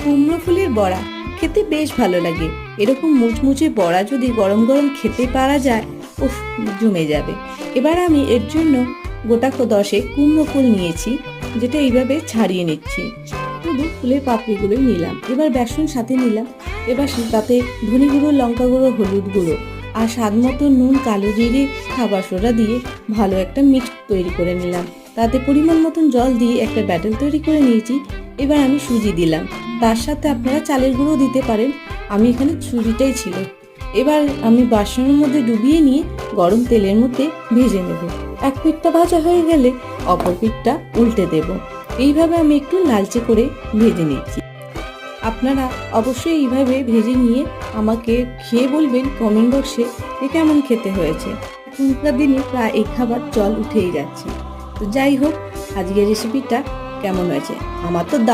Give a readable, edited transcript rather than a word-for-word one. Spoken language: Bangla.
কুমড়ো ফুলের বড়া খেতে বেশ ভালো লাগে। এরকম মুচমুচে বড়া যদি গরম গরম খেতে পারা যায়, উফ, জমে যাবে। এবার আমি এর জন্য গোটা 10 কুমড়ো ফুল নিয়েছি, যেটা এইভাবে ছাড়িয়ে নিচ্ছি। শুধু ফুলের পাপড়িগুলোই নিলাম। এবার বেসন সাথে নিলাম। এবার তাতে ধনে গুঁড়ো, লঙ্কা গুঁড়ো, হলুদ গুঁড়ো আর স্বাদ মতো নুন, কালো জিরে, খাবার সোডা দিয়ে ভালো একটা মিক্স তৈরি করে নিলাম। তাতে পরিমাণ মতন জল দিয়ে একটা ব্যাটার তৈরি করে নিয়েছি। এবার আমি সুজি দিলাম, তার সাথে আপনারা চালের গুঁড়ো দিতে পারেন, আমি এখানে সুজিটাই ছিল। এবার আমি বাসনের মধ্যে ডুবিয়ে নিয়ে গরম তেলের মধ্যে ভেজে নেব। এক পিঠটা ভাজা হয়ে গেলে অপর পিঠটা উল্টে দেব। এইভাবে আমি একটু লালচে করে ভেজে নিচ্ছি। আপনারা অবশ্যই এইভাবে ভেজে নিয়ে আমাকে খেয়ে বলবেন কমেন্ট বক্সে যে কেমন খেতে হয়েছে। এখনকার দিনে প্রায় এই খাবার জল উঠেই যাচ্ছে। তো যাই হোক, আজকের রেসিপিটা কেমন হয়েছে, আমার তো দারুণ